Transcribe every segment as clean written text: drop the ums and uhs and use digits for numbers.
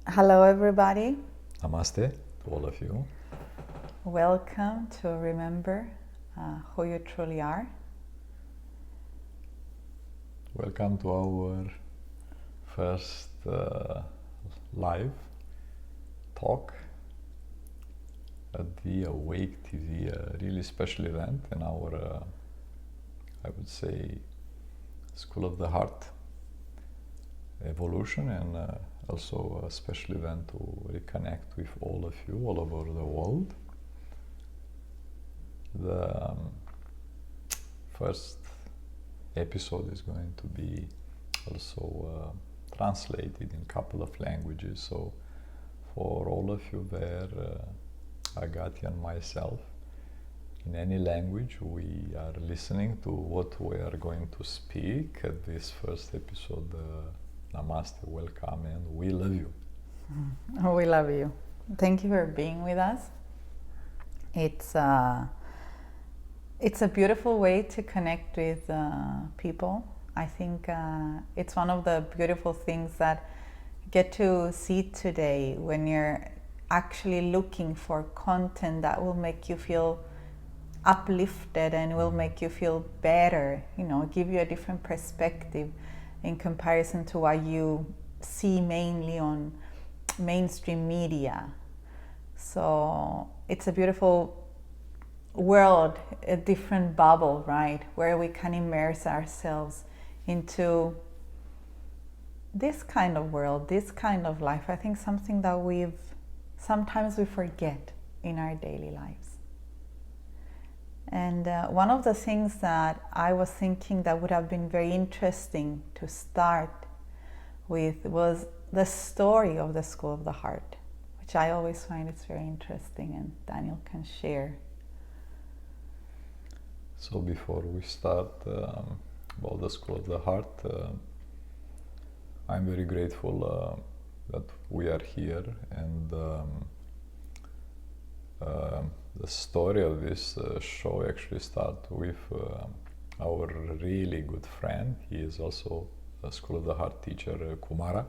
Hello, everybody. Namaste to all of you. Welcome to Remember Who You Truly Are. Welcome to our first live talk at the Awake TV, a really special event in our, I would say, School of the Heart evolution, and also a special event to reconnect with all of you all over the world. The first episode is going to be also translated in a couple of languages, so for all of you there, Agathi and myself, in any language we are listening to what we are going to speak at this first episode. Namaste, welcome, and we love you. We love you. Thank you for being with us. It's a beautiful way to connect with people. I think it's one of the beautiful things that you get to see today when you're actually looking for content that will make you feel uplifted and will make you feel better, give you a different perspective in comparison to what you see mainly on mainstream media. So it's a beautiful world, a different bubble, right, where we can immerse ourselves into this kind of world, this kind of life. I think something that sometimes we forget in our daily lives. And one of the things that I was thinking that would have been very interesting to start with was the story of the School of the Heart, which I always find it's very interesting, and Daniel can share. So before we start about the School of the Heart, I'm very grateful that we are here, and the story of this show actually starts with our really good friend. He is also a School of the Heart teacher, Kumara,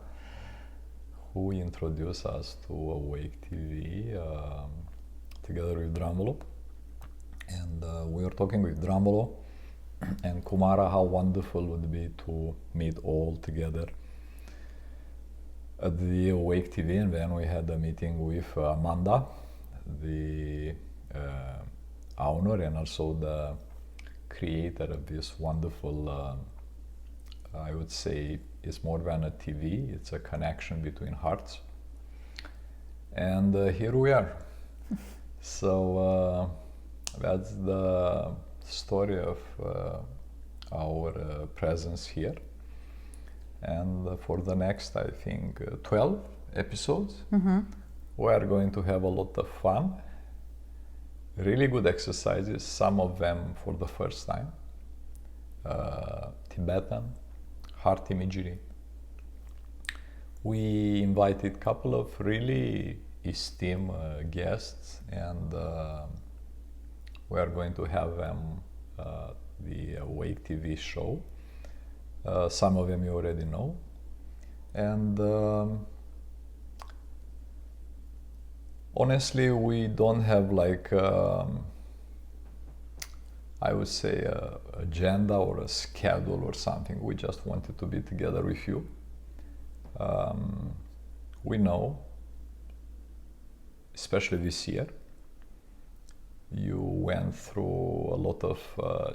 who introduced us to Awake TV together with Dramolo. And we were talking with Dramolo and Kumara how wonderful it would be to meet all together at the Awake TV. And then we had a meeting with Amanda, the owner and also the creator of this wonderful, I would say it's more than a TV, it's a connection between hearts. And here we are. So that's the story of our presence here. And for the next, I think, 12 episodes, we are going to have a lot of fun, really good exercises, some of them for the first time, Tibetan, Heart Imagery. We invited a couple of really esteemed guests, and we are going to have them the Awake TV show. Some of them you already know. And honestly, we don't have like I would say a agenda or a schedule or something. We just wanted to be together with you. We know, especially this year, you went through a lot of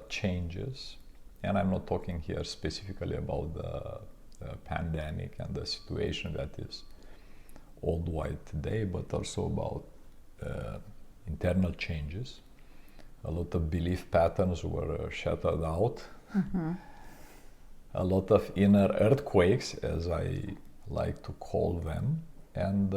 changes, and I'm not talking here specifically about the pandemic and the situation that is worldwide today, but also about internal changes. A lot of belief patterns were shattered out. A lot of inner earthquakes, as I like to call them. And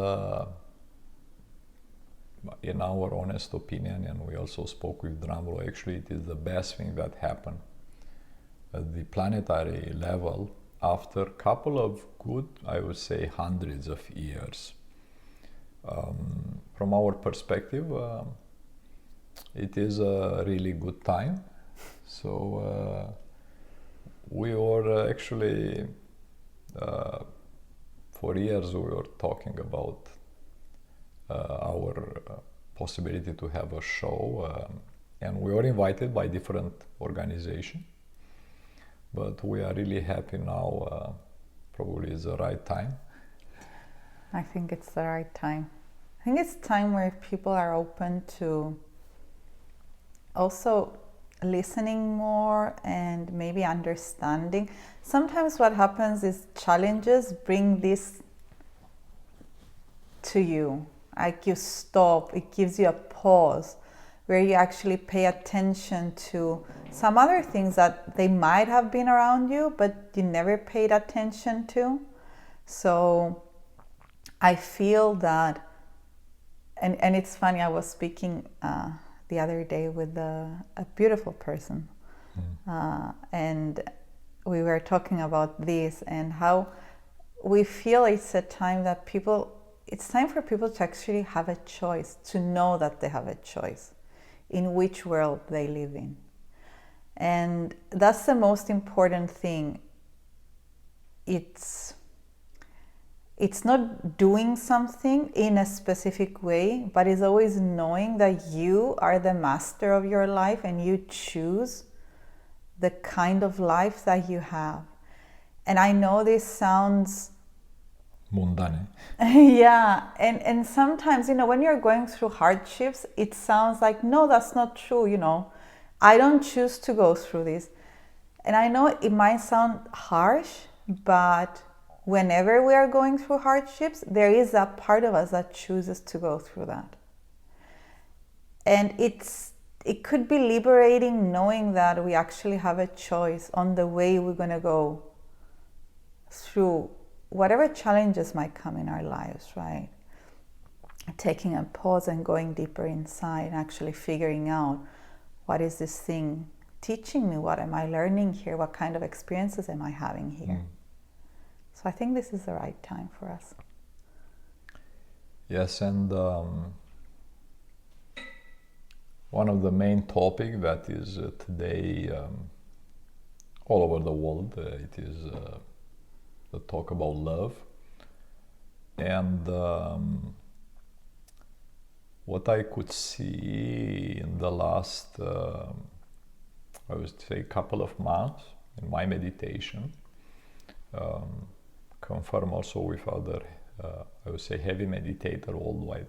in our honest opinion, and we also spoke with Dramolo, actually it is the best thing that happened at the planetary level after a couple of good, I would say, hundreds of years. From our perspective, it is a really good time. So we were actually for years we were talking about our possibility to have a show, and we were invited by different organizations. But we are really happy now. Probably is the right time. I think it's the right time. I think it's time where people are open to also listening more and maybe understanding. Sometimes what happens is challenges bring this to you. Like you stop, it gives you a pause where you actually pay attention to some other things that they might have been around you, but you never paid attention to. So I feel that, and it's funny, I was speaking the other day with a beautiful person, and we were talking about this and how we feel it's a time that it's time for people to actually have a choice, to know that they have a choice in which world they live in. And that's the most important thing. It's not doing something in a specific way, but it's always knowing that you are the master of your life and you choose the kind of life that you have. And I know this sounds mundane. Yeah, and sometimes, when you're going through hardships, it sounds like, no, that's not true, I don't choose to go through this. And I know it might sound harsh, but whenever we are going through hardships, there is a part of us that chooses to go through that. And it could be liberating knowing that we actually have a choice on the way we're going to go through whatever challenges might come in our lives, right? Taking a pause and going deeper inside and actually figuring out, what is this thing teaching me? What am I learning here? What kind of experiences am I having here? So I think this is the right time for us. Yes, and one of the main topics that is today all over the world, it is the talk about love. And what I could see in the last, I would say, couple of months in my meditation, confirm also with other, I would say, heavy meditator worldwide,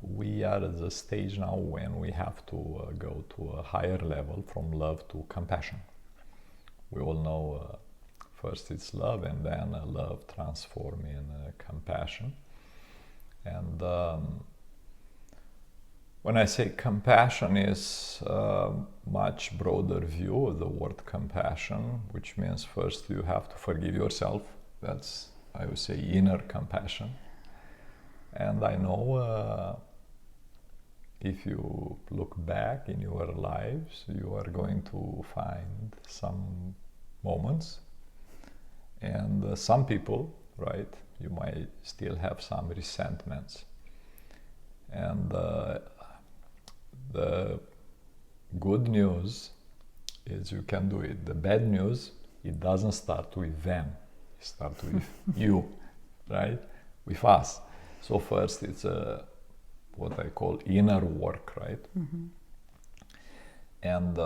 we are at the stage now when we have to go to a higher level from love to compassion. We all know first it's love, and then love transforms in compassion. And when I say compassion, is a much broader view of the word compassion, which means first you have to forgive yourself. That's, I would say, inner compassion. And I know if you look back in your lives, you are going to find some moments, and some people, right, you might still have some resentments. And the good news is you can do it. The bad news, it doesn't start with them, it starts with you, right, with us. So first it's what I call inner work, right? Mm-hmm. And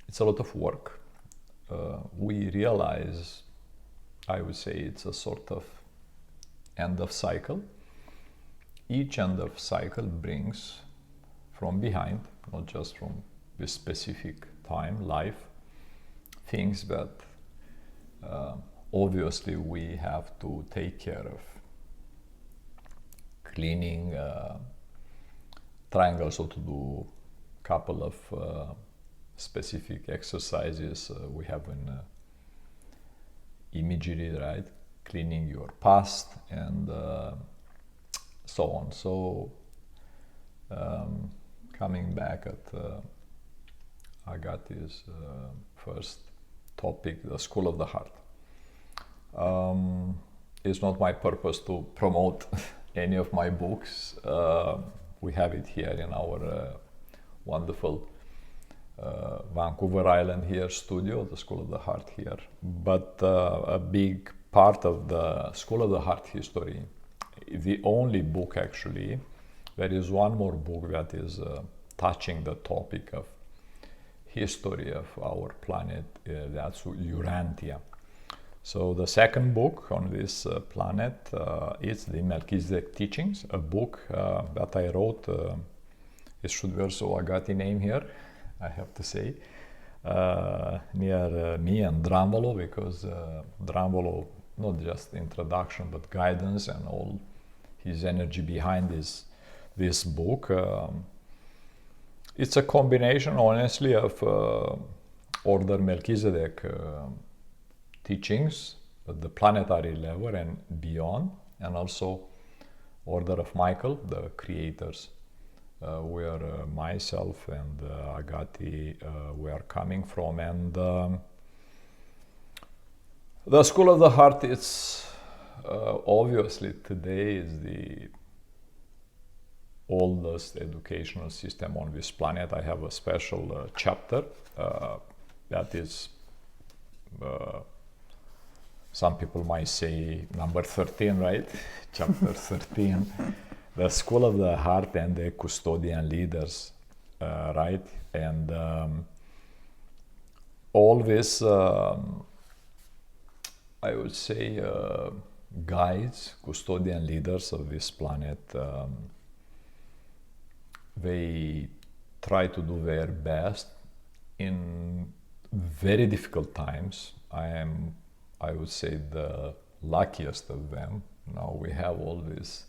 it's a lot of work. We realize, I would say, it's a sort of end of cycle. Each end of cycle brings from behind, not just from this specific time, life, things that obviously we have to take care of. Cleaning, trying also to do a couple of specific exercises we have in imagery, right? Cleaning your past and so on. So coming back at Agathi's first topic, the School of the Heart. It's not my purpose to promote any of my books. We have it here in our wonderful Vancouver Island here studio, the School of the Heart here. But a big part of the School of the Heart history, the only book actually, there is one more book that is touching the topic of history of our planet, that's Urantia. So the second book on this planet is the Melchizedek Teachings, a book that I wrote. It should be also Agathi name here, I have to say, near me and Dranvolo, because Dranvolo, not just introduction, but guidance and all his energy behind this book. It's a combination, honestly, of Order Melchizedek teachings at the planetary level and beyond, and also Order of Michael, the creators, where myself and Agathi were coming from. And the School of the Heart, it's obviously today is the oldest educational system on this planet. I have a special chapter that is, some people might say number 13, right? Chapter 13. The School of the Heart and the Custodian Leaders, right? And all this, I would say, guides, custodian leaders of this planet, they try to do their best in very difficult times. I would say, the luckiest of them. Now we have all this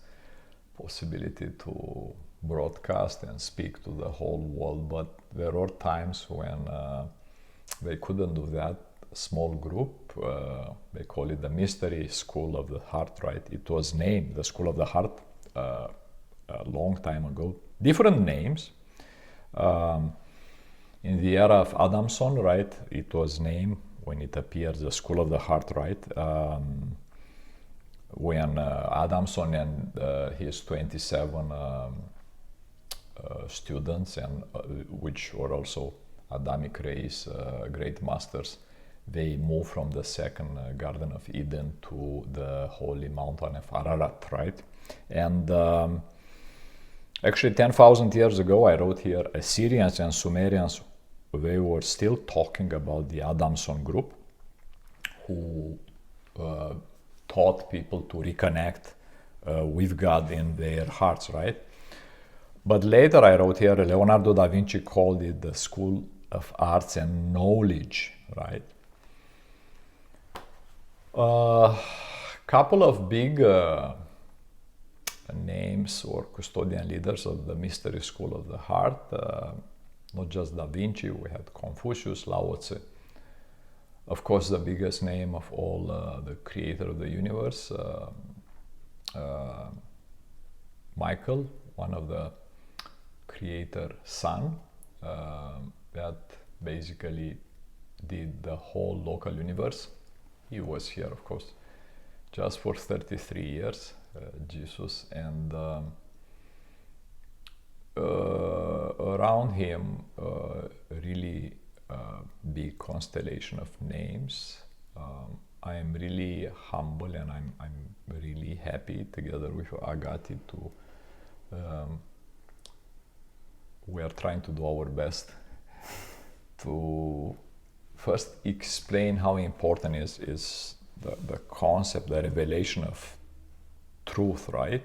possibility to broadcast and speak to the whole world, but there were times when they couldn't do that. A small group, they call it the Mystery School of the Heart, right? It was named the School of the Heart a long time ago. Different names. In the era of Adamson, right, it was named, when it appears, the School of the Heart, right? When Adamson and his 27 students, and which were also Adamic race, great masters, they moved from the second Garden of Eden to the holy mountain of Ararat, right? And actually 10,000 years ago, I wrote here, Assyrians and Sumerians, they were still talking about the Adamson group, who taught people to reconnect with God in their hearts, right? But later I wrote here, Leonardo da Vinci called it the School of Arts and Knowledge, right? Couple of big names or custodian leaders of the Mystery School of the Heart, not just Da Vinci, we had Confucius, Lao Tzu. Of course, the biggest name of all, the creator of the universe, Michael, one of the creator's son, that basically did the whole local universe. He was here, of course, just for 33 years, Jesus, and around him, really big constellation of names. I am really humble, and I'm really happy together with Agathi to we are trying to do our best to first explain how important is the concept, the revelation of truth, right?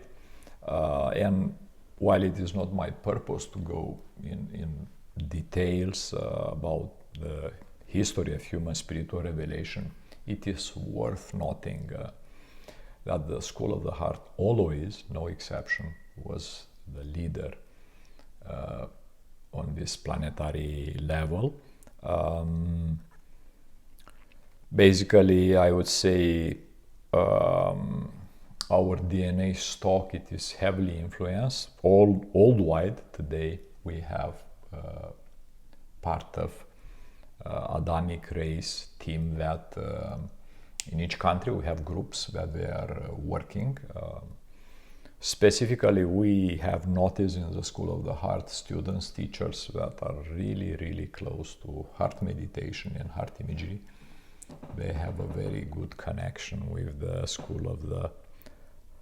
And while it is not my purpose to go in details about the history of human spiritual revelation, it is worth noting that the School of the Heart always, no exception, was the leader on this planetary level. Basically, I would say our DNA stock, it is heavily influenced. Worldwide today, we have part of Adamic race team that in each country we have groups that they are working. Specifically, we have noticed in the School of the Heart students, teachers that are really, really close to heart meditation and heart imagery. They have a very good connection with the School of the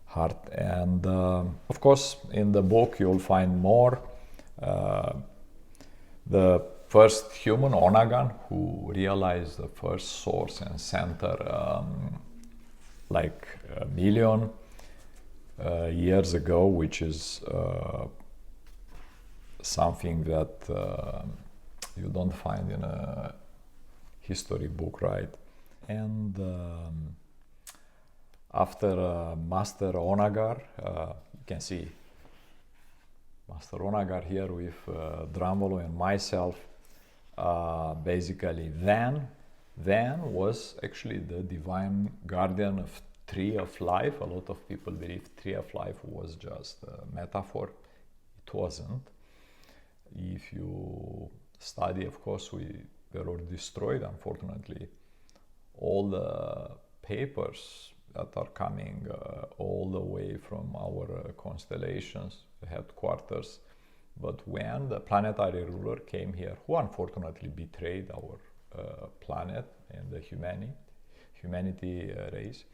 Heart. And of course, in the book, you'll find more. The first human, Onagan, who realized the first source and center like 1 million years ago, which is something that you don't find in a history book, right? And after Master Onagar, you can see Master Onagar here with Dramvolo and myself. Basically, Van was actually the divine guardian of Tree of Life. A lot of people believe Tree of Life was just a metaphor. It wasn't. If you study, of course, they were destroyed, unfortunately. All the papers that are coming all the way from our constellations, the headquarters. But when the planetary ruler came here, who unfortunately betrayed our planet and the humanity race,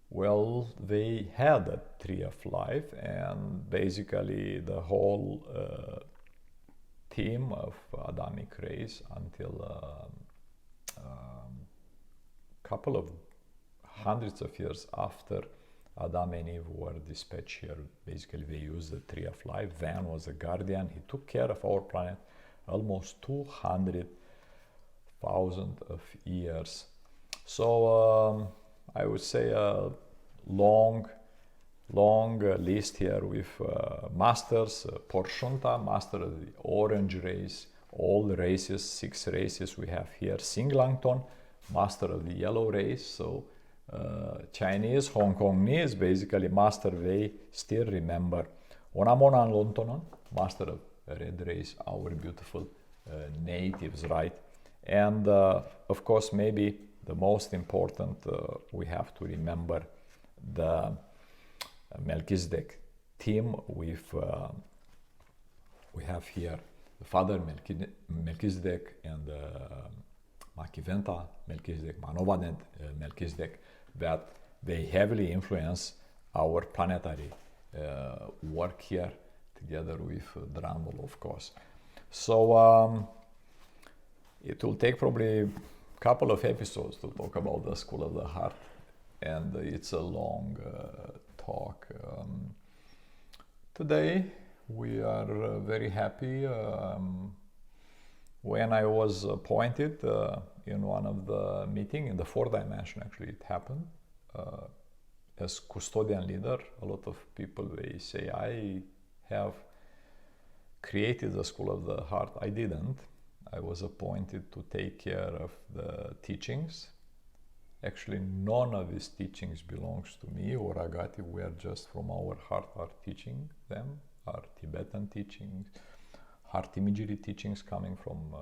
well, they had a Tree of Life, and basically the whole team of Adamic race until couple of hundreds of years after Adam and Eve were dispatched here. Basically, they used the Tree of Life. Van was a guardian. He took care of our planet almost 200,000 of years. So I would say a long list here with masters, Porshunta, master of the orange race, all the races, 6 races we have here. Singlangton, master of the yellow race. So Chinese, Hong Kongese, basically master, they still remember. Onamonan Lontonon, master of red race, our beautiful natives, right? And of course, maybe the most important, we have to remember the Melchizedek team with, we have here the father Melchizedek and Makiventa Melchizedek, Manovanet Melchizedek, that they heavily influence our planetary work here together with Dramvolo, of course. So it will take probably a couple of episodes to talk about the School of the Heart, and it's a long talk. Today we are very happy. When I was appointed in one of the meeting in the 4th dimension, actually it happened, as custodian leader, a lot of people, they say I have created the School of the Heart. I didn't. I was appointed to take care of the teachings. Actually, none of these teachings belongs to me or Agathi. We are just from our heart are teaching them, our Tibetan teachings, heart imagery teachings coming from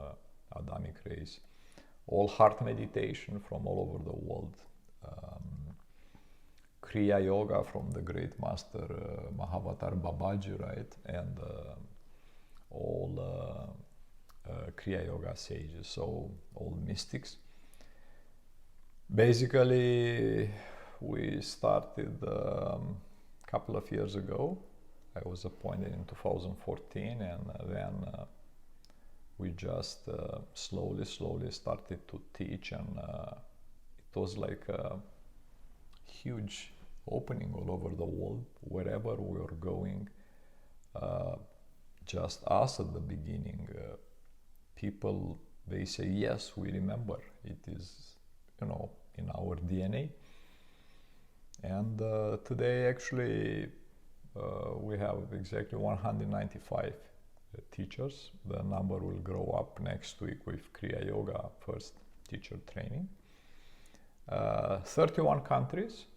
Adamic race, all heart meditation from all over the world, Kriya Yoga from the great master Mahavatar Babaji, right, and all Kriya Yoga sages, so all mystics. Basically, we started a couple of years ago. I was appointed in 2014, and then we just slowly started to teach, and it was like a huge opening all over the world, wherever we were going. Just us at the beginning, people, they say, yes, we remember. It is, in our DNA. And today, actually, we have exactly 195 teachers. The number will grow up next week with Kriya Yoga first teacher training. 31 countries,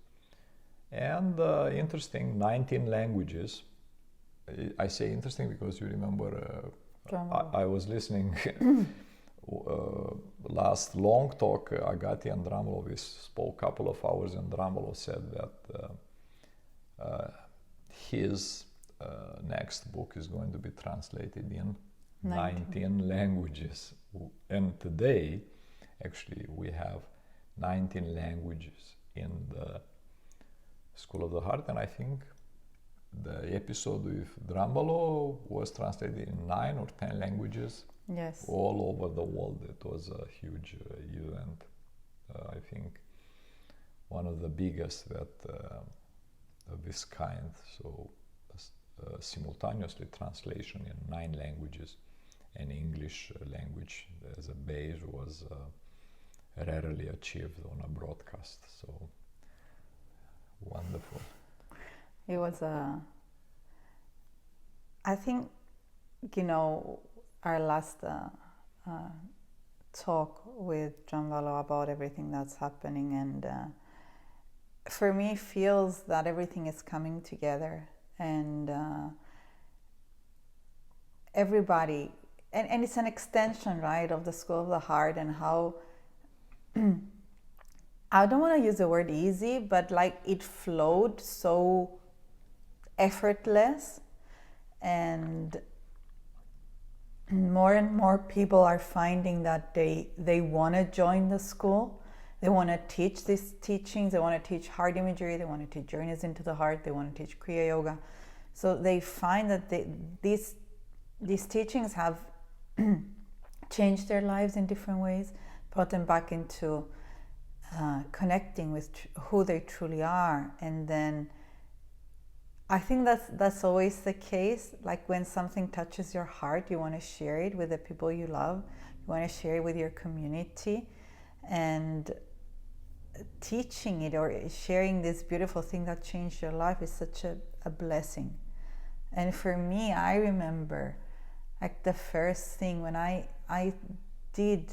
and interesting, 19 languages. I say interesting because you remember I was listening last long talk, Agathi and Daniel, we spoke a couple of hours, and Dramvolo said that his next book is going to be translated in 19 languages. And today, actually, we have 19 languages in the School of the Heart, and I think the episode with Drambalo was translated in 9 or 10 languages. Yes. All over the world. It was a huge event. I think one of the biggest of this kind. So simultaneously translation in 9 languages, and English language as a base was rarely achieved on a broadcast. So wonderful. It was I think, our last talk with John Valo about everything that's happening, and for me feels that everything is coming together, and everybody, and it's an extension, right, of the School of the Heart, and how I don't want to use the word easy, but like it flowed so effortless, and more people are finding that they want to join the school. They want to teach these teachings. They want to teach heart imagery. They want to teach journeys into the heart. They want to teach Kriya Yoga. So they find that these teachings have changed their lives in different ways, brought them back into connecting with who they truly are. And then I think that's always the case. Like when something touches your heart, you want to share it with the people you love. You want to share it with your community, and teaching it or sharing this beautiful thing that changed your life is such a blessing. And for me, I remember like the first thing when I did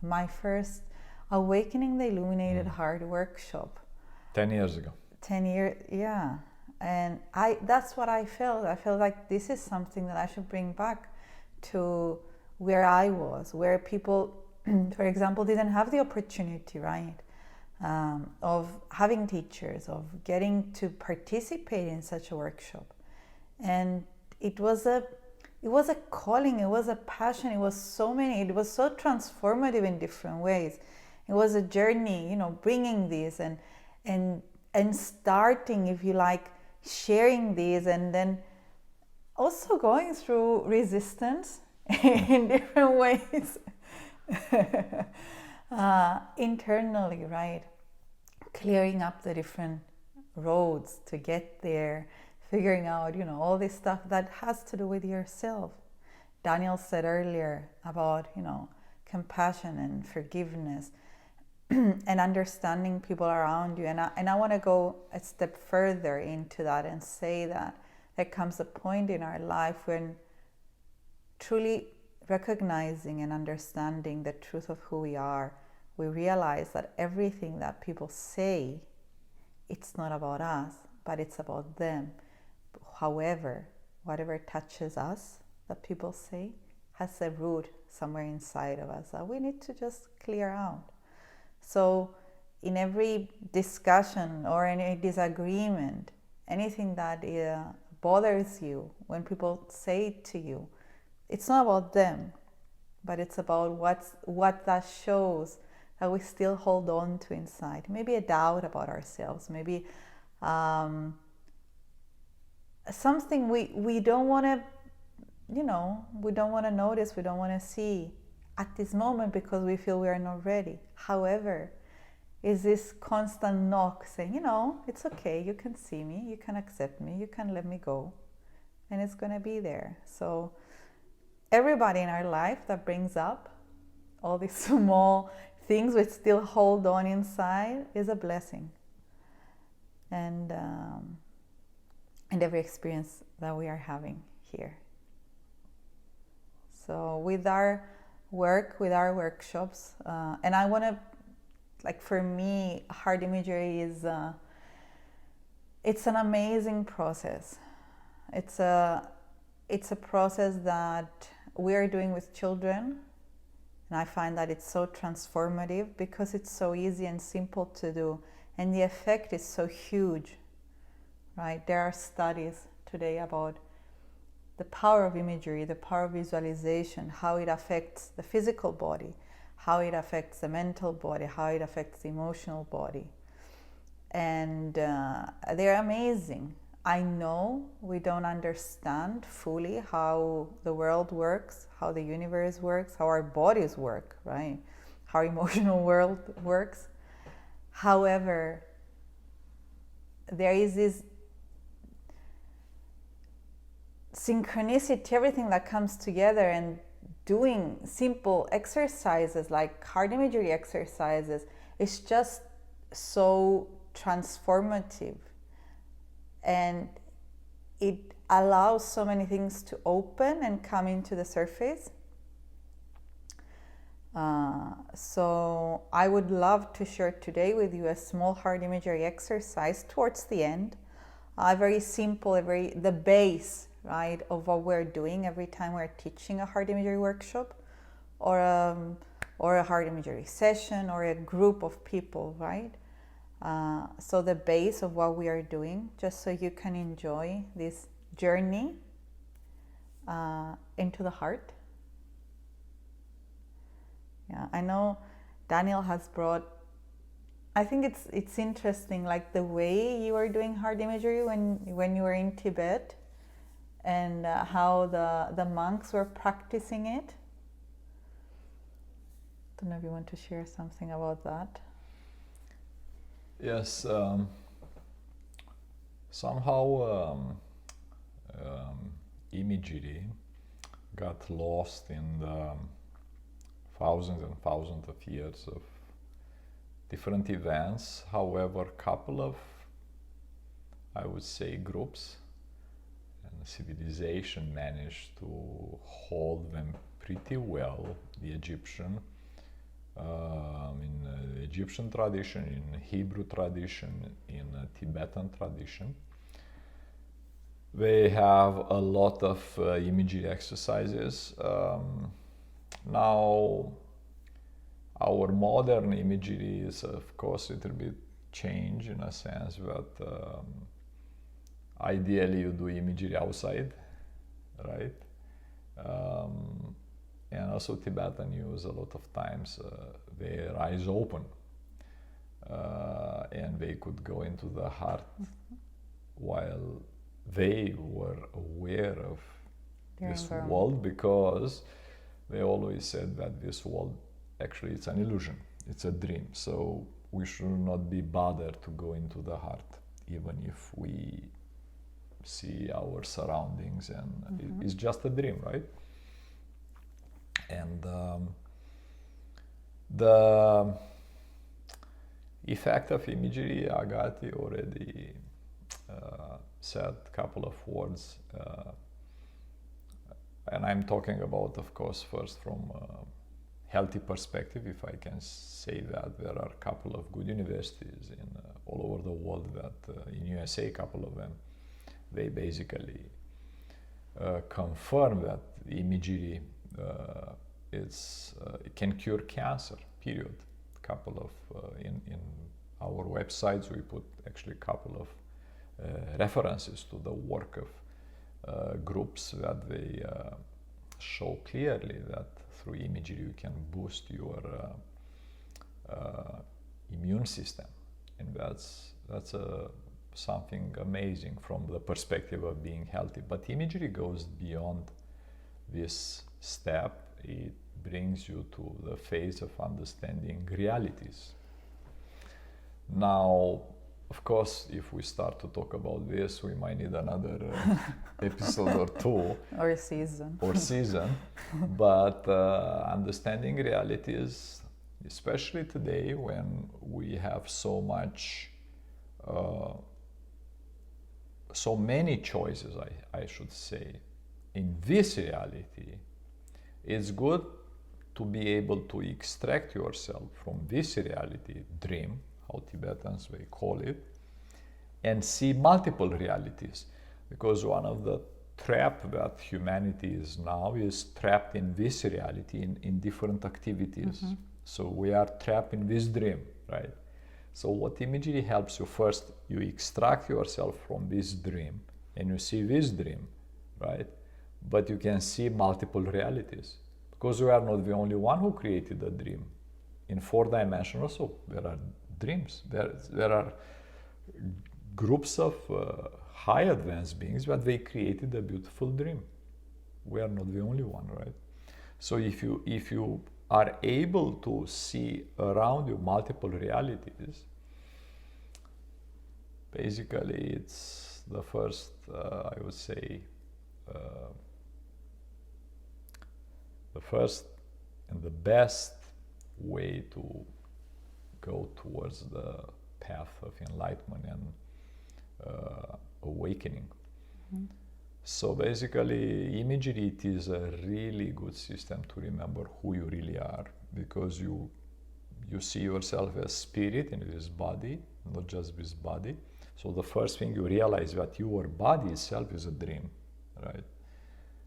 my first Awakening the Illuminated Heart workshop 10 years ago. 10 years, yeah. And that's what I felt. I felt like this is something that I should bring back to where I was, where people, for example, didn't have the opportunity, right, of having teachers, of getting to participate in such a workshop. And it was a calling, it was a passion, it was so transformative in different ways. It was a journey, bringing this and starting, if you like, sharing these, and then also going through resistance in different ways internally, right? Clearing up the different roads to get there, figuring out, all this stuff that has to do with yourself. Daniel said earlier about, compassion and forgiveness and understanding people around you. And I want to go a step further into that and say that there comes a point in our life when truly recognizing and understanding the truth of who we are, we realize that everything that people say, it's not about us, but it's about them. However, whatever touches us that people say has a root somewhere inside of us that we need to just clear out. So in every discussion or any disagreement, anything that bothers you, when people say it to you, it's not about them, but it's about what that shows that we still hold on to inside. Maybe a doubt about ourselves, maybe something we don't want to, we don't want to notice, we don't want to see at this moment because we feel we are not ready. However, is this constant knock saying, it's okay, you can see me, you can accept me, you can let me go, and it's going to be there. So everybody in our life that brings up all these small things we still hold on inside is a blessing. And every experience that we are having here. So with our work, with our workshops, and I want to, like, for me, heart imagery is it's an amazing process. It's a process that we are doing with children, and I find that it's so transformative because it's so easy and simple to do, and the effect is so huge, right? There are studies today about the power of imagery, the power of visualization, how it affects the physical body, how it affects the mental body, how it affects the emotional body. And they're amazing. I know we don't understand fully how the world works, how the universe works, how our bodies work, right? How our emotional world works. However, there is this synchronicity, everything that comes together, and doing simple exercises like heart imagery exercises is just so transformative, and it allows so many things to open and come into the surface. So I would love to share today with you a small heart imagery exercise towards the end, very simple, the base, right, of what we're doing every time we're teaching a heart imagery workshop, or a heart imagery session, or a group of people, right? So the base of what we are doing, just so you can enjoy this journey into the heart. Yeah, I know Daniel has brought, I think it's interesting, like the way you were doing heart imagery when you were in Tibet, and how the monks were practicing it. I don't know if you want to share something about that. Yes, somehow imagery got lost in the thousands and thousands of years of different events. However, a couple of, I would say, groups and civilization managed to hold them pretty well. The Egyptian, in the Egyptian tradition, in Hebrew tradition, in Tibetan tradition, they have a lot of imagery exercises. Now, our modern imagery is, of course, a little bit changed in a sense that ideally you do imagery outside, right? And also Tibetan use a lot of times their eyes open, and they could go into the heart while they were aware of this world, because they always said that this world actually it's an illusion, it's a dream. So we should not be bothered to go into the heart, even if we see our surroundings and it's just a dream, right? And the effect of imagery, Agathi already said a couple of words, and I'm talking about, of course, first from a healthy perspective, if I can say that. There are a couple of good universities in all over the world that, in USA, a couple of them, they basically confirm that imagery it can cure cancer, period. A couple of, in our websites, we put actually a couple of references to the work of groups that they show clearly that through imagery you can boost your immune system, and that's something amazing from the perspective of being healthy. But imagery goes beyond this step. It brings you to the phase of understanding realities. Now, of course, if we start to talk about this, we might need another episode or two. Or season. But understanding realities, especially today when we have so many choices, I should say, in this reality, it's good to be able to extract yourself from this reality, dream, how Tibetans they call it, and see multiple realities. Because one of the trap that humanity is now is trapped in this reality in different activities. So we are trapped in this dream, right? So what imagery helps you? First, you extract yourself from this dream and you see this dream, right? But you can see multiple realities because you are not the only one who created a dream. In 4 dimensions also, there are dreams. There are groups of high advanced beings, but they created a beautiful dream. We are not the only one, right? So if you are able to see around you multiple realities, basically it's the first, I would say, the first and the best way to go towards the path of enlightenment and awakening. Mm-hmm. So basically, imagery, it is a really good system to remember who you really are, because you see yourself as spirit in this body, not just this body. So the first thing you realize that your body itself is a dream, right?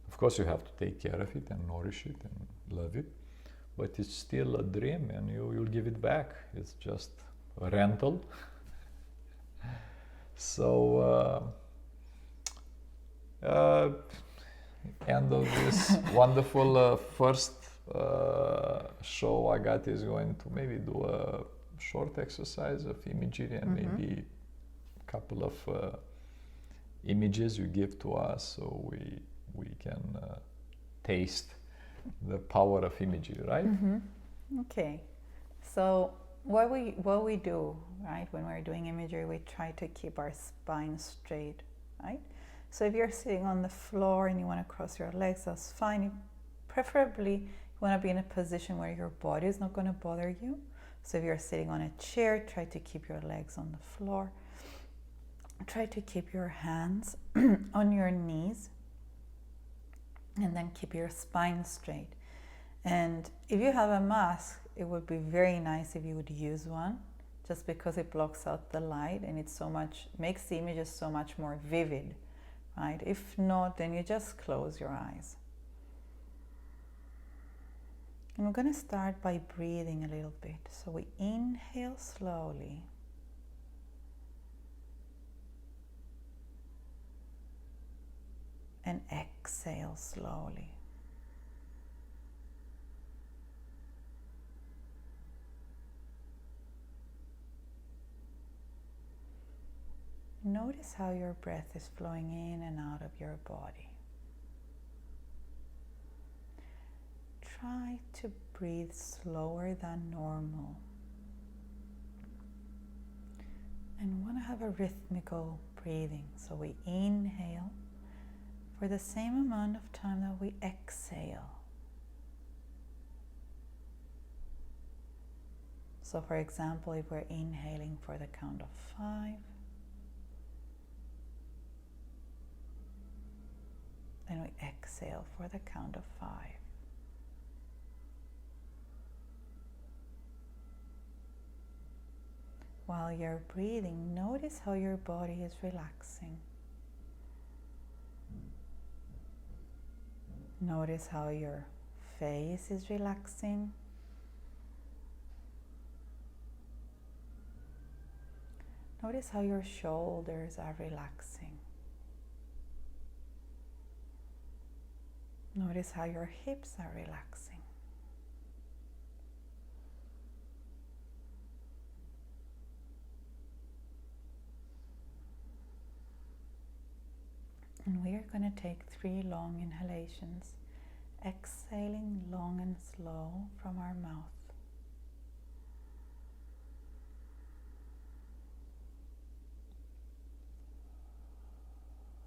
Of course, you have to take care of it and nourish it and love it, but it's still a dream, and you'll give it back. It's just a rental. So end of this wonderful first show, Agathi is going to maybe do a short exercise of imagery and maybe a couple of images you give to us, so we can taste the power of imagery, right? Okay. So what we do, right, when we're doing imagery, we try to keep our spine straight, right? So if you're sitting on the floor and you want to cross your legs, that's fine. Preferably, you want to be in a position where your body is not going to bother you. So if you're sitting on a chair, try to keep your legs on the floor. Try to keep your hands on your knees, and then keep your spine straight. And if you have a mask, it would be very nice if you would use one, just because it blocks out the light and it makes the images so much more vivid, right? If not, then you just close your eyes. And we're going to start by breathing a little bit. So we inhale slowly. And exhale slowly. Notice how your breath is flowing in and out of your body. Try to breathe slower than normal. And we want to have a rhythmical breathing. So we inhale for the same amount of time that we exhale. So for example, if we're inhaling for the count of 5, then we exhale for the count of 5. While you're breathing, notice how your body is relaxing. Notice how your face is relaxing. Notice how your shoulders are relaxing. Notice how your hips are relaxing. And we are going to take 3 long inhalations, exhaling long and slow from our mouth.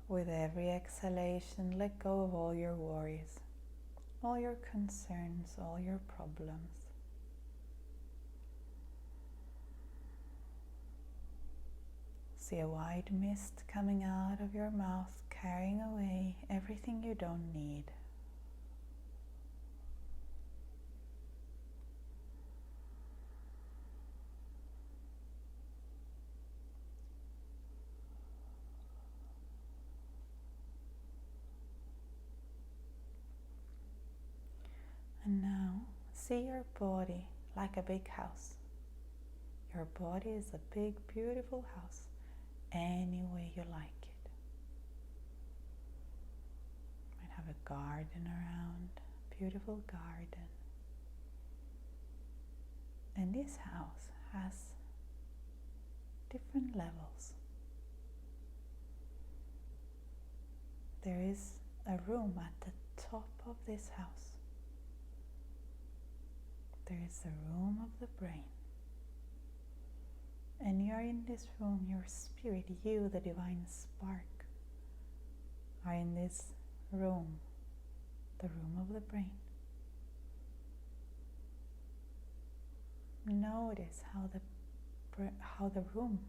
With every exhalation, let go of all your worries, all your concerns, all your problems. See a white mist coming out of your mouth, carrying away everything you don't need. And now, see your body like a big house. Your body is a big, beautiful house, any way you like it. You might have a garden around, beautiful garden. And this house has different levels. There is a room at the top of this house. There is the room of the brain. And you are in this room, your spirit, you, the divine spark, are in this room, the room of the brain. Notice how the room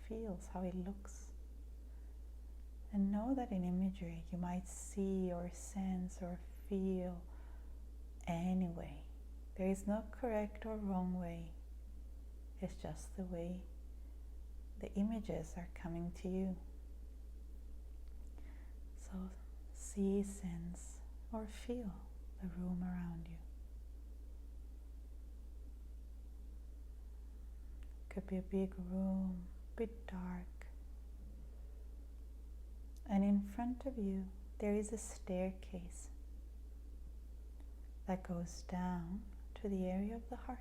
feels, how it looks. And know that in imagery you might see or sense or feel any way. There is no correct or wrong way. It's just the way the images are coming to you. So see, sense, or feel the room around you. Could be a big room, a bit dark. And in front of you, there is a staircase that goes down to the area of the heart.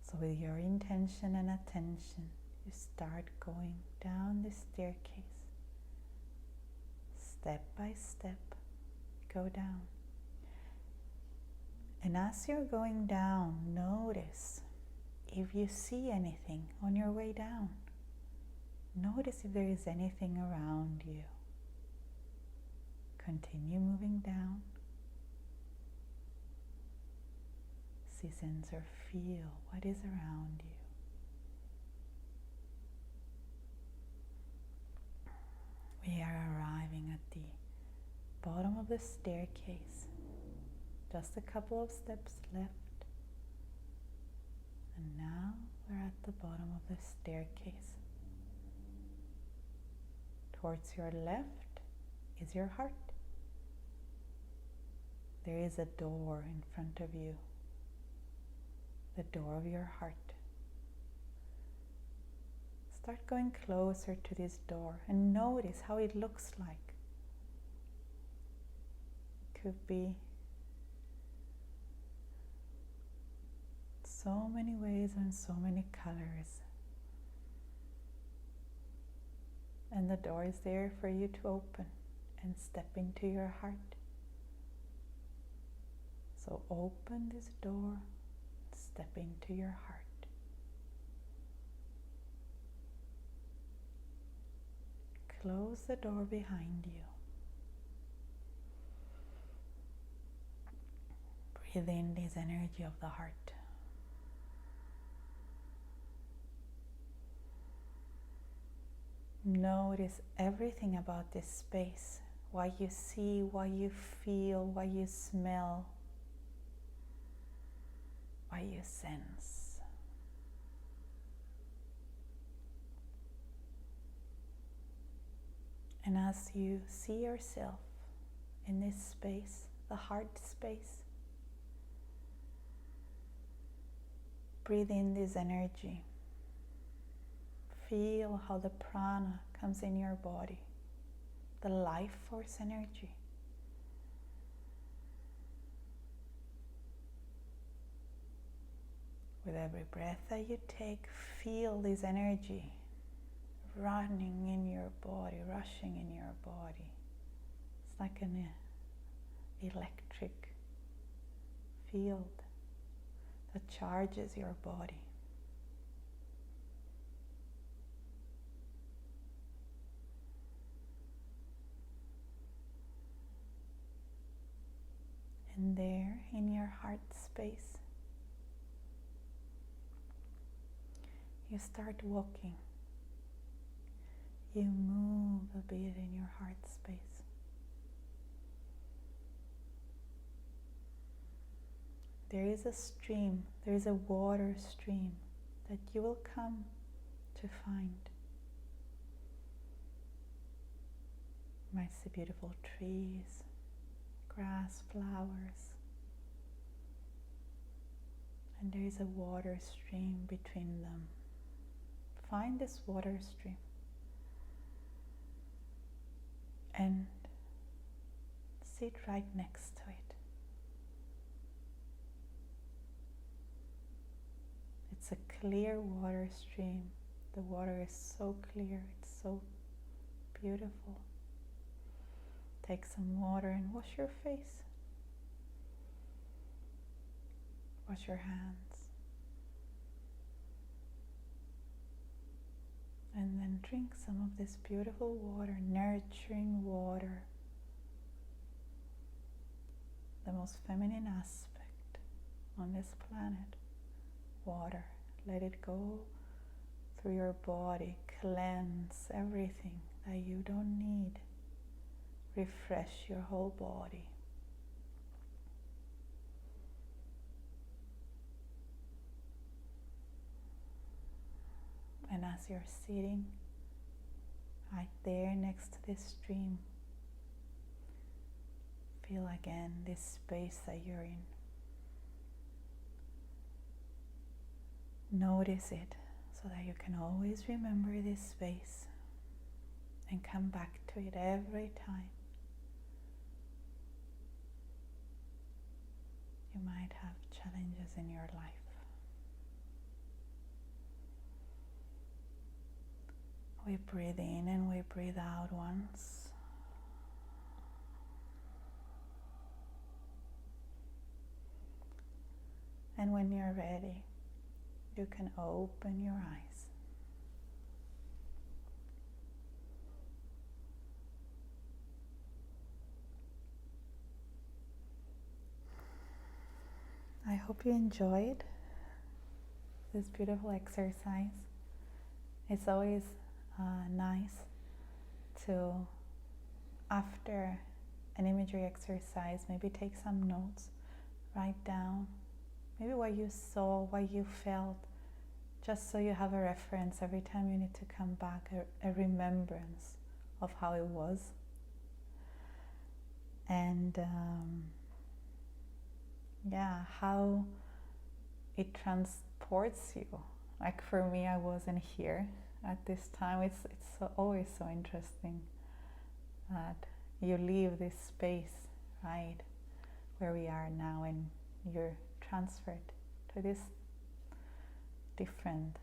So with your intention and attention, you start going down the staircase. Step by step, go down. And as you're going down, notice if you see anything on your way down. Notice if there is anything around you. Continue moving down. See, sense, or feel what is around you. We are arriving at the bottom of the staircase. Just a couple of steps left. And now we're at the bottom of the staircase. Towards your left is your heart. There is a door in front of you, the door of your heart. Start going closer to this door and notice how it looks like. Could be so many ways and so many colors. And the door is there for you to open and step into your heart. So open this door, step into your heart. Close the door behind you. Breathe in this energy of the heart. Notice everything about this space, what you see, what you feel, what you smell, what you sense. And as you see yourself in this space, the heart space, breathe in this energy. Feel how the prana comes in your body, the life force energy. With every breath that you take, feel this energy running in your body, rushing in your body. It's like an electric field that charges your body. And there in your heart space, you start walking. You move a bit in your heart space. There is a stream, there is a water stream that you will come to find. You might see beautiful trees, grass, flowers. and there is a water stream between them. Find this water stream and sit right next to it. It's a clear water stream. The water is so clear, it's so beautiful. Take some water and wash your face. Wash your hands. And then drink some of this beautiful water, nurturing water. The most feminine aspect on this planet. Water. Let it go through your body. Cleanse everything that you don't need. Refresh your whole body. And as you're sitting right there next to this stream, feel again this space that you're in. Notice it so that you can always remember this space and come back to it every time. You might have challenges in your life. We breathe in and we breathe out once. And when you're ready, you can open your eyes. I hope you enjoyed this beautiful exercise. It's always nice to, after an imagery exercise, maybe take some notes, write down maybe what you saw, what you felt, just so you have a reference every time you need to come back, a remembrance of how it was. And how it transports you. Like for me, I wasn't here at this time. It's always so interesting that you leave this space, right, where we are now, and you're transferred to this different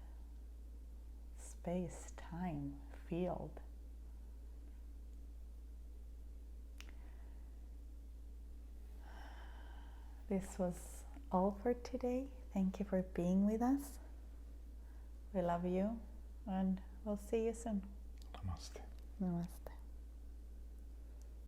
space, time, field. This was all for today. Thank you for being with us. We love you, and we'll see you soon. Namaste. Namaste.